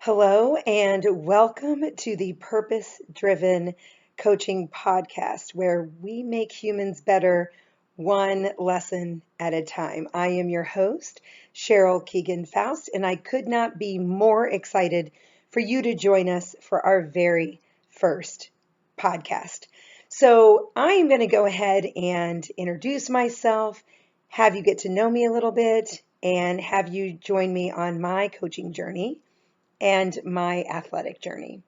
Hello, and welcome to the Purpose Driven Coaching Podcast, where we make humans better one lesson at a time. I am your host, Cheryl Keegan Faust, and I could not be more excited for you to join us for our very first podcast. So, I am going to go ahead and introduce myself, have you get to know me a little bit, and have you join me on my coaching journey and my athletic journey.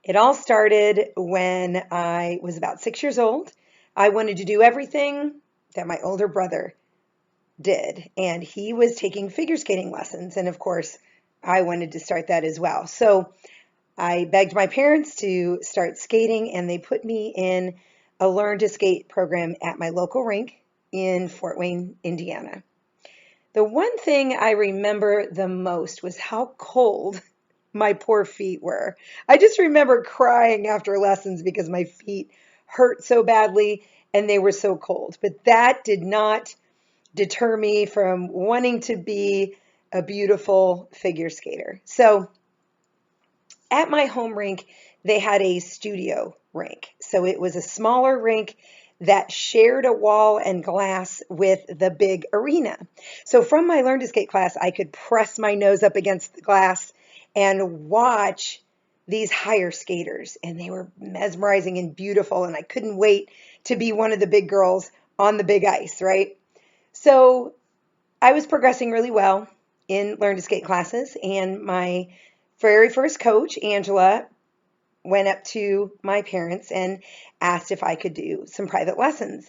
It all started when I was about 6 years old. I wanted to do everything that my older brother did, and he was taking figure skating lessons. And of course, I wanted to start that as well. So I begged my parents to start skating, and they put me in a learn to skate program at my local rink in Fort Wayne, Indiana. The one thing I remember the most was how cold my poor feet were. I just remember crying after lessons because my feet hurt so badly and they were so cold. But that did not deter me from wanting to be a beautiful figure skater. So at my home rink, they had a studio rink. So it was a smaller rink that shared a wall and glass with the big arena. So from my Learn to Skate class, I could press my nose up against the glass and watch these higher skaters. And they were mesmerizing and beautiful. And I couldn't wait to be one of the big girls on the big ice, right? So I was progressing really well in Learn to Skate classes. And my very first coach, Angela, went up to my parents and asked if I could do some private lessons.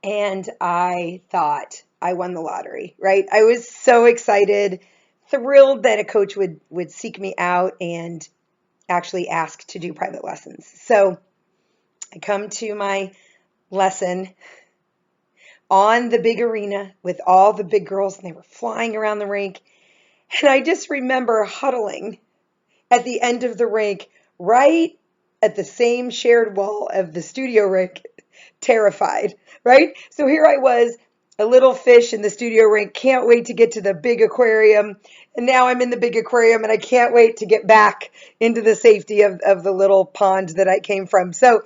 And I thought I won the lottery, right? I was so excited, thrilled that a coach would seek me out and actually ask to do private lessons. So I come to my lesson on the big arena with all the big girls, and they were flying around the rink. And I just remember huddling at the end of the rink, right at the same shared wall of the studio rink, terrified, right? So here I was, a little fish in the studio rink, can't wait to get to the big aquarium. And now I'm in the big aquarium and I can't wait to get back into the safety of the little pond that I came from. So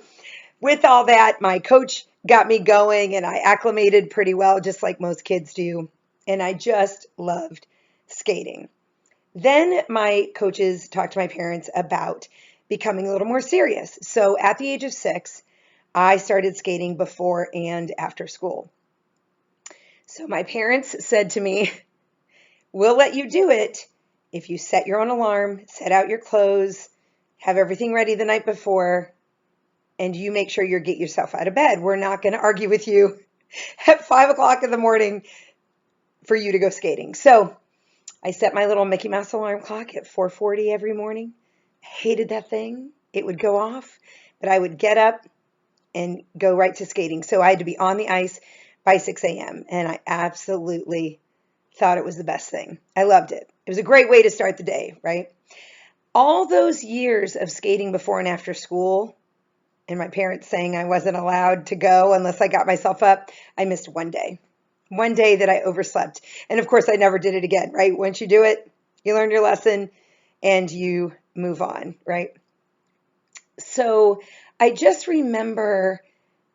with all that, my coach got me going and I acclimated pretty well, just like most kids do. And I just loved skating. Then my coaches talked to my parents about becoming a little more serious. So at the age of 6, I started skating before and after school. So my parents said to me, we'll let you do it if you set your own alarm, set out your clothes, have everything ready the night before, and you make sure you get yourself out of bed. We're not going to argue with you at 5 o'clock in the morning for you to go skating. So I set my little Mickey Mouse alarm clock at 4:40 every morning. I hated that thing. It would go off, but I would get up and go right to skating. So I had to be on the ice by 6 a.m. And I absolutely thought it was the best thing. I loved it. It was a great way to start the day, right? All those years of skating before and after school, and my parents saying I wasn't allowed to go unless I got myself up, I missed one day. One day that I overslept. And of course, I never did it again, right? Once you do it, you learn your lesson and you move on, right? So I just remember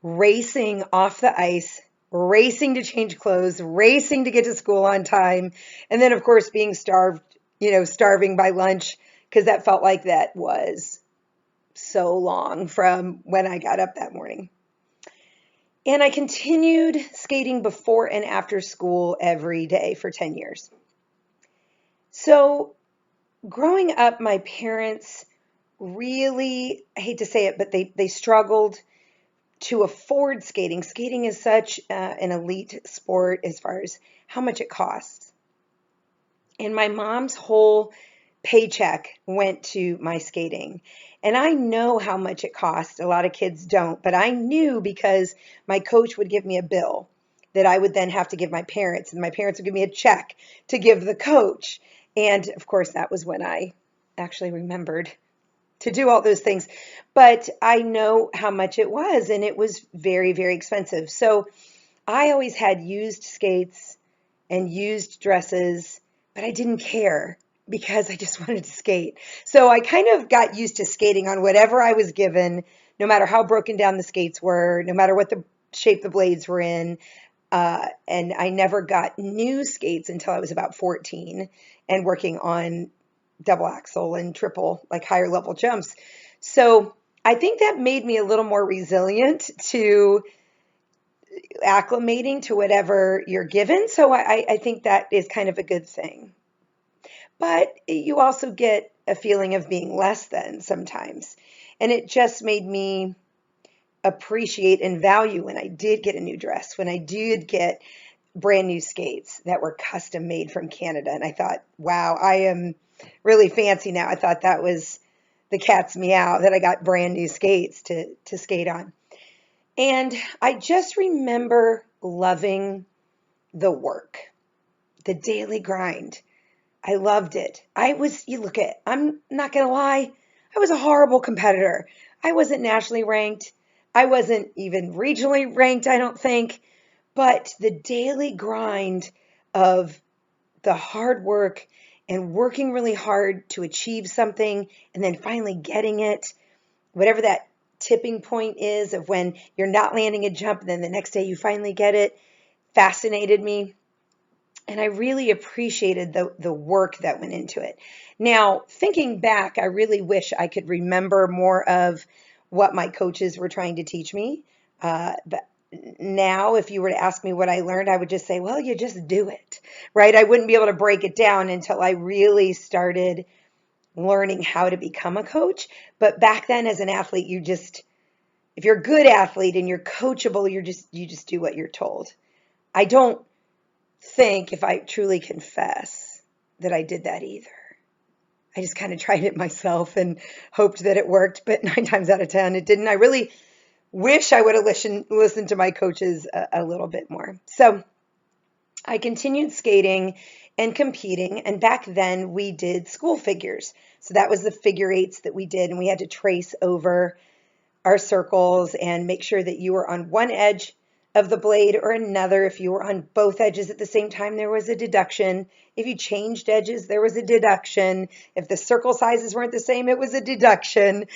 racing off the ice, racing to change clothes, racing to get to school on time. And then, of course, being starving by lunch, because that felt like that was so long from when I got up that morning. And I continued skating before and after school every day for 10 years. So growing up, my parents really, I hate to say it, but they struggled to afford skating. Skating is such an elite sport as far as how much it costs. And my mom's whole paycheck went to my skating. And I know how much it costs. A lot of kids don't, but I knew because my coach would give me a bill that I would then have to give my parents, and my parents would give me a check to give the coach. And of course, that was when I actually remembered to do all those things. But I know how much it was, and it was very, very expensive. So I always had used skates and used dresses, but I didn't care because I just wanted to skate. So I kind of got used to skating on whatever I was given, no matter how broken down the skates were, no matter what the shape the blades were in. And I never got new skates until I was about 14 and working on double axel and triple, like higher level jumps. So I think that made me a little more resilient to acclimating to whatever you're given. So I think that is kind of a good thing. But you also get a feeling of being less than sometimes. And it just made me appreciate and value when I did get a new dress, when I did get brand new skates that were custom made from Canada. And I thought, wow, I am really fancy now. I thought that was the cat's meow that I got brand new skates to skate on. And I just remember loving the work, the daily grind. I loved it. I'm not going to lie, I was a horrible competitor. I wasn't nationally ranked. I wasn't even regionally ranked, I don't think. But the daily grind of the hard work and working really hard to achieve something and then finally getting it, whatever that tipping point is of when you're not landing a jump and then the next day you finally get it, fascinated me. And I really appreciated the work that went into it. Now, thinking back, I really wish I could remember more of what my coaches were trying to teach me. But now, if you were to ask me what I learned, I would just say, well, you just do it, right? I wouldn't be able to break it down until I really started learning how to become a coach. But back then, as an athlete, if you're a good athlete and you're coachable, you just do what you're told. I don't think, if I truly confess, that I did that either. I just kind of tried it myself and hoped that it worked, but 9 times out of 10 it didn't. I really wish I would have listened to my coaches a little bit more. So I continued skating and competing, and back then we did school figures. So that was the figure eights that we did, and we had to trace over our circles and make sure that you were on one edge of the blade or another. If you were on both edges at the same time, there was a deduction. If you changed edges, there was a deduction. If the circle sizes weren't the same, it was a deduction.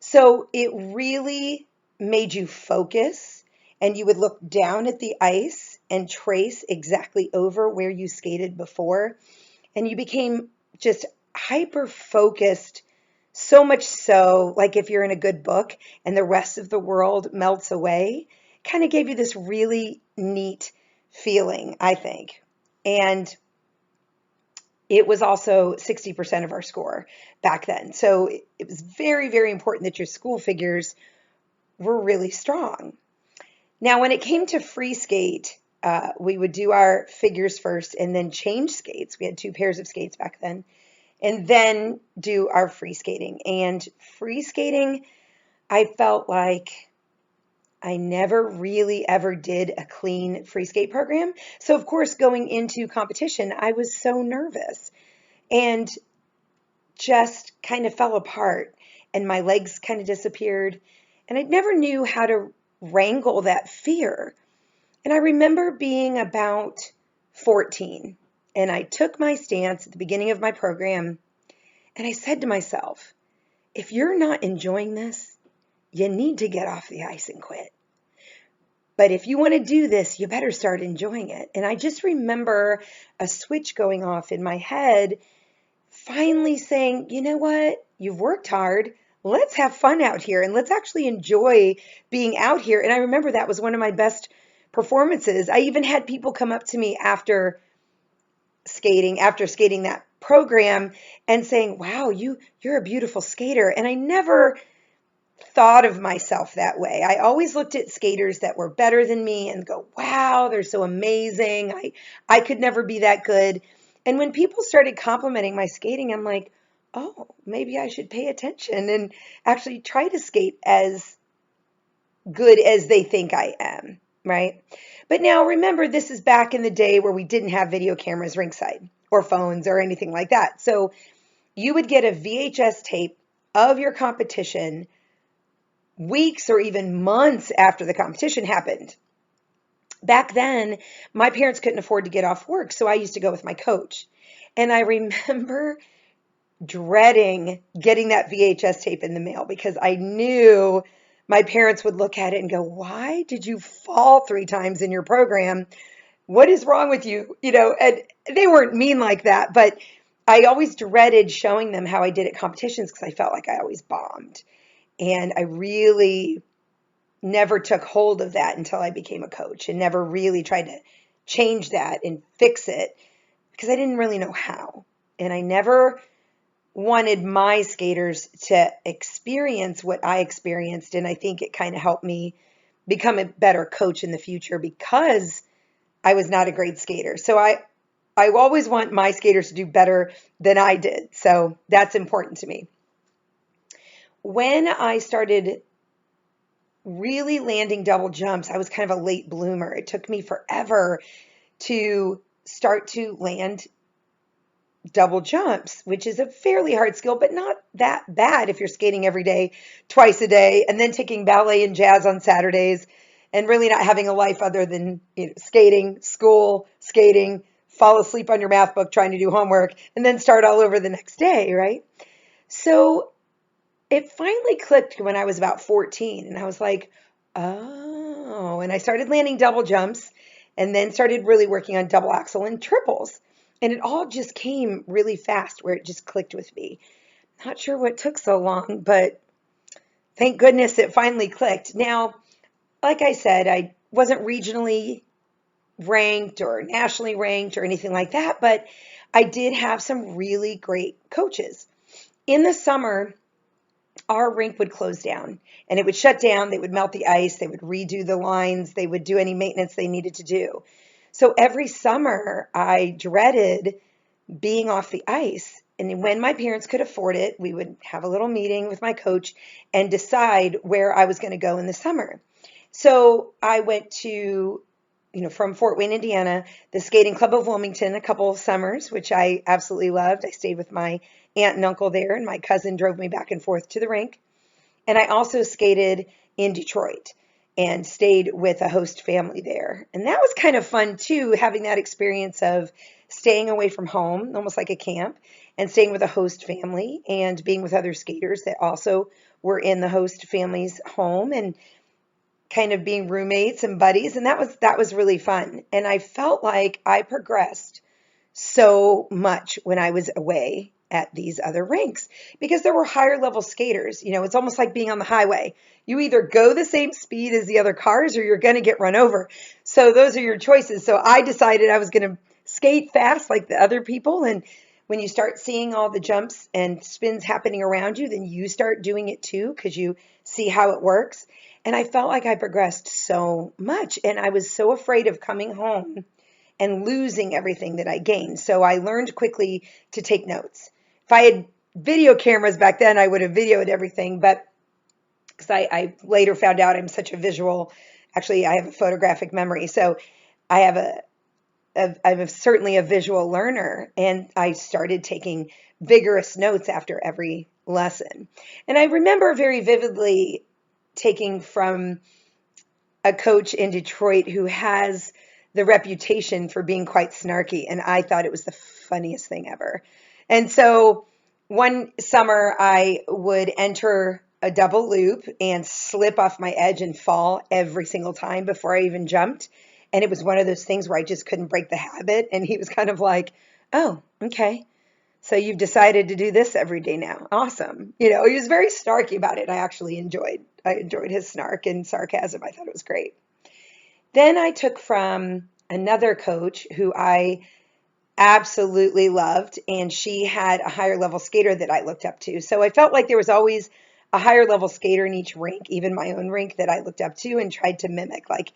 So it really made you focus, and you would look down at the ice and trace exactly over where you skated before. And you became just hyper focused, so much so, like if you're in a good book and the rest of the world melts away, kind of gave you this really neat feeling, I think. And it was also 60% of our score back then. So it was very, very important that your school figures were really strong. Now, when it came to free skate, we would do our figures first and then change skates. We had 2 pairs of skates back then, and then do our free skating. And free skating, I felt like I never really ever did a clean free skate program. So of course, going into competition, I was so nervous and just kind of fell apart, and my legs kind of disappeared, and I never knew how to wrangle that fear. And I remember being about 14, and I took my stance at the beginning of my program, and I said to myself, if you're not enjoying this, you need to get off the ice and quit. But if you want to do this, you better start enjoying it. And I just remember a switch going off in my head, finally saying, you know what? You've worked hard. Let's have fun out here, and let's actually enjoy being out here. And I remember that was one of my best performances. I even had people come up to me after skating that program and saying, wow, you're a beautiful skater. And I never thought of myself that way. I always looked at skaters that were better than me and go, wow, they're so amazing. I could never be that good. And when people started complimenting my skating, I'm like, oh, maybe I should pay attention and actually try to skate as good as they think I am, right? But now remember, this is back in the day where we didn't have video cameras ringside or phones or anything like that. So you would get a VHS tape of your competition weeks or even months after the competition happened. Back then, my parents couldn't afford to get off work, so I used to go with my coach. And I remember dreading getting that VHS tape in the mail because I knew my parents would look at it and go, "Why did you fall 3 times in your program? What is wrong with you?" And they weren't mean like that, but I always dreaded showing them how I did at competitions because I felt like I always bombed. And I really never took hold of that until I became a coach and never really tried to change that and fix it because I didn't really know how. And I never wanted my skaters to experience what I experienced. And I think it kind of helped me become a better coach in the future because I was not a great skater. So I always want my skaters to do better than I did. So that's important to me. When I started really landing double jumps, I was kind of a late bloomer. It took me forever to start to land double jumps, which is a fairly hard skill, but not that bad if you're skating every day, twice a day, and then taking ballet and jazz on Saturdays and really not having a life other than skating, school, skating, fall asleep on your math book trying to do homework, and then start all over the next day, right? So it finally clicked when I was about 14, and I was like, oh, and I started landing double jumps and then started really working on double axel and triples. And it all just came really fast where it just clicked with me. Not sure what took so long, but thank goodness it finally clicked. Now, like I said, I wasn't regionally ranked or nationally ranked or anything like that, but I did have some really great coaches. In the summer, our rink would close down and it would shut down. They would melt the ice. They would redo the lines. They would do any maintenance they needed to do. So every summer I dreaded being off the ice. And when my parents could afford it, we would have a little meeting with my coach and decide where I was going to go in the summer. So I went to, from Fort Wayne, Indiana, the Skating Club of Wilmington a couple of summers, which I absolutely loved. I stayed with my aunt and uncle there, and my cousin drove me back and forth to the rink. And I also skated in Detroit and stayed with a host family there. And that was kind of fun too, having that experience of staying away from home, almost like a camp, and staying with a host family and being with other skaters that also were in the host family's home and kind of being roommates and buddies. And that was really fun. And I felt like I progressed so much when I was away at these other rinks because there were higher level skaters. It's almost like being on the highway. You either go the same speed as the other cars or you're going to get run over. So those are your choices. So I decided I was going to skate fast like the other people. And when you start seeing all the jumps and spins happening around you, then you start doing it too because you see how it works. And I felt like I progressed so much. And I was so afraid of coming home and losing everything that I gained. So I learned quickly to take notes. If I had video cameras back then, I would have videoed everything, but because I later found out I'm such a visual, actually I have a photographic memory. So I have I'm certainly a visual learner, and I started taking vigorous notes after every lesson. And I remember very vividly taking from a coach in Detroit who has the reputation for being quite snarky, and I thought it was the funniest thing ever. And so one summer I would enter a double loop and slip off my edge and fall every single time before I even jumped. And it was one of those things where I just couldn't break the habit. And he was kind of like, "Oh, okay. So you've decided to do this every day now. Awesome." He was very snarky about it. I enjoyed his snark and sarcasm. I thought it was great. Then I took from another coach who I absolutely loved, and she had a higher level skater that I looked up to. So I felt like there was always a higher level skater in each rink, even my own rink, that I looked up to and tried to mimic. Like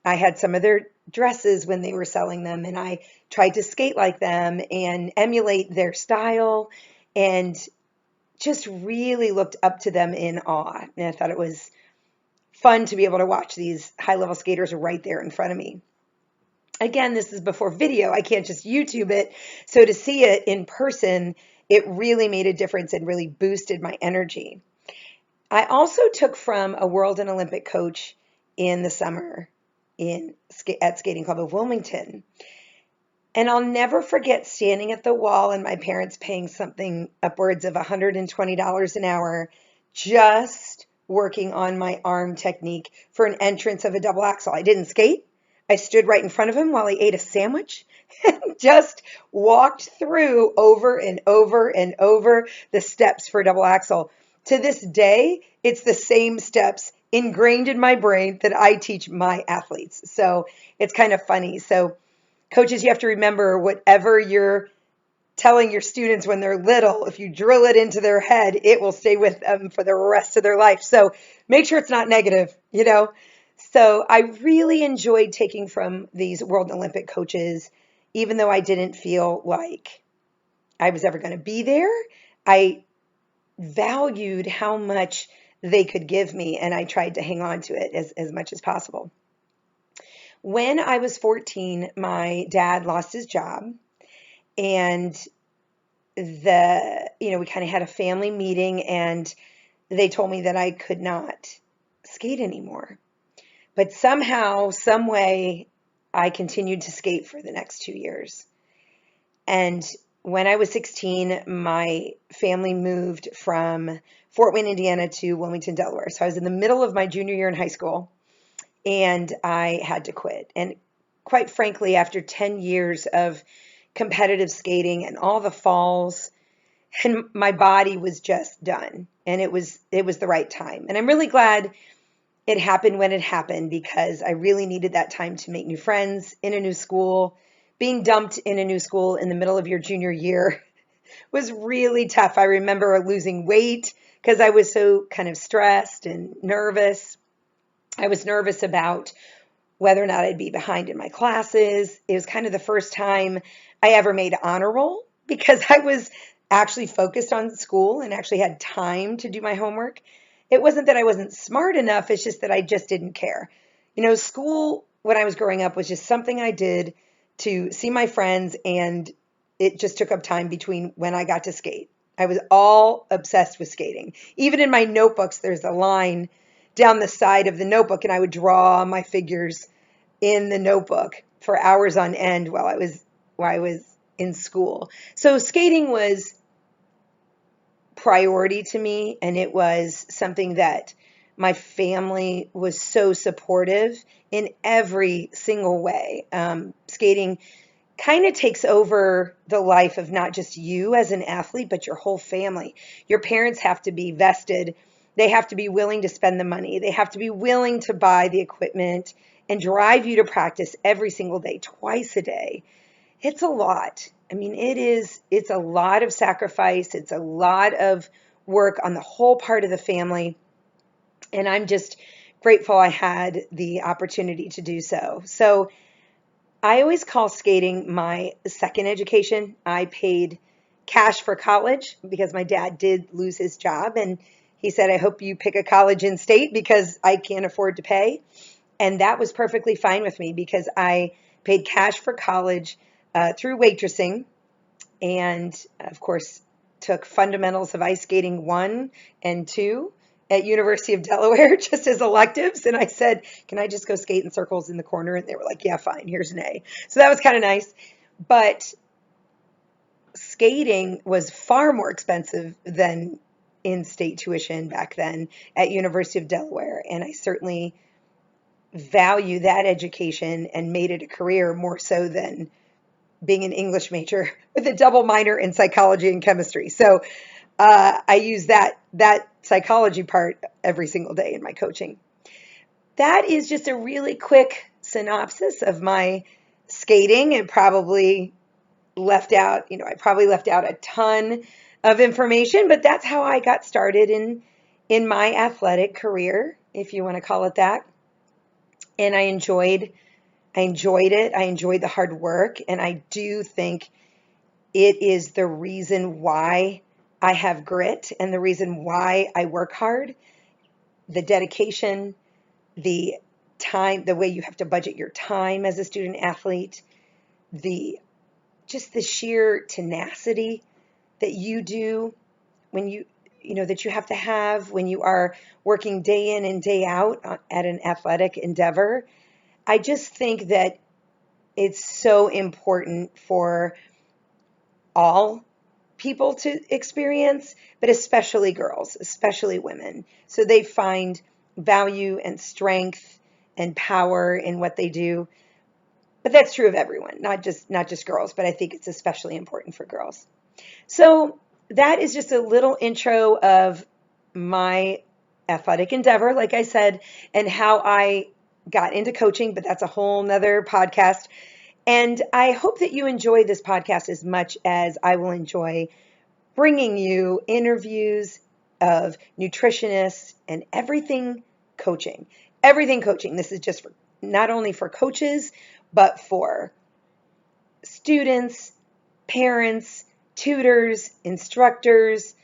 I had some of their dresses when they were selling them, and I tried to skate like them and emulate their style and just really looked up to them in awe. And I thought it was fun to be able to watch these high-level skaters right there in front of me. Again, this is before video. I can't just YouTube it. So to see it in person, it really made a difference and really boosted my energy. I also took from a world and Olympic coach in the summer at Skating Club of Wilmington. And I'll never forget standing at the wall and my parents paying something upwards of $120 an hour just working on my arm technique for an entrance of a double axel. I didn't skate. I stood right in front of him while he ate a sandwich and just walked through over and over and over the steps for a double axel. To this day, it's the same steps ingrained in my brain that I teach my athletes. So it's kind of funny. So coaches, you have to remember whatever you're telling your students when they're little, if you drill it into their head, it will stay with them for the rest of their life. So make sure it's not negative, you know? So I really enjoyed taking from these World Olympic coaches, even though I didn't feel like I was ever going to be there. I valued how much they could give me, and I tried to hang on to it as much as possible. When I was 14, my dad lost his job, and we kind of had a family meeting, and they told me that I could not skate anymore. But somehow, some way, I continued to skate for the next 2 years. And when I was 16, my family moved from Fort Wayne, Indiana to Wilmington, Delaware. So I was in the middle of my junior year in high school, and I had to quit. And quite frankly, after 10 years of competitive skating and all the falls, and my body was just done, and it was the right time. And I'm really glad it happened when it happened, because I really needed that time to make new friends in a new school. Being dumped in a new school in the middle of your junior year was really tough. I remember losing weight because I was so kind of stressed and nervous. I was nervous about whether or not I'd be behind in my classes. It was kind of the first time I ever made honor roll, because I was actually focused on school and actually had time to do my homework. It wasn't that I wasn't smart enough, it's just that I just didn't care. School when I was growing up was just something I did to see my friends, and it just took up time between when I got to skate. I was all obsessed with skating. Even in my notebooks, there's a line down the side of the notebook, and I would draw my figures in the notebook for hours on end while I was in school. So skating was priority to me, and it was something that my family was so supportive in every single way. Skating kind of takes over the life of not just you as an athlete, but your whole family. Your parents have to be vested. They have to be willing to spend the money. They have to be willing to buy the equipment and drive you to practice every single day, twice a day. It's a lot. I mean, it's a lot of sacrifice. It's a lot of work on the whole part of the family. And I'm just grateful I had the opportunity to do so. So I always call skating my second education. I paid cash for college because my dad did lose his job. And he said, I hope you pick a college in state because I can't afford to pay. And that was perfectly fine with me, because I paid cash for college through waitressing, and of course took fundamentals of ice skating 1 and 2 at University of Delaware just as electives. And I said, can I just go skate in circles in the corner? And they were like, yeah, fine, here's an A. So that was kind of nice. But skating was far more expensive than in-state tuition back then at University of Delaware. And I certainly value that education and made it a career more so than being an English major with a double minor in psychology and chemistry. So I use that psychology part every single day in my coaching. That is just a really quick synopsis of my skating. It probably left out, I probably left out a ton of information, but that's how I got started in my athletic career, if you want to call it that. And I enjoyed it. I enjoyed the hard work. And I do think it is the reason why I have grit and the reason why I work hard. The dedication, the time, the way you have to budget your time as a student athlete, just the sheer tenacity that you do when that you have to have when you are working day in and day out at an athletic endeavor. I just think that it's so important for all people to experience, but especially girls, especially women. So they find value and strength and power in what they do. But that's true of everyone, not just girls, but I think it's especially important for girls. So that is just a little intro of my athletic endeavor, like I said, and how I got into coaching, but that's a whole nother podcast. And I hope that you enjoy this podcast as much as I will enjoy bringing you interviews of nutritionists and everything coaching. Everything coaching. This is just for, not only for coaches, but for students, parents, tutors, instructors,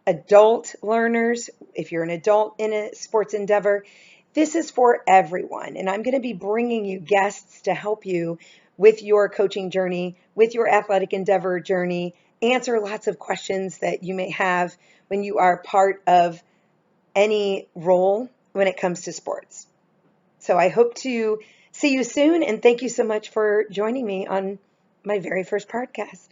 adult learners. If you're an adult in a sports endeavor, this is for everyone. And I'm going to be bringing you guests to help you with your coaching journey, with your athletic endeavor journey, answer lots of questions that you may have when you are part of any role when it comes to sports. So I hope to see you soon, and thank you so much for joining me on my very first podcast.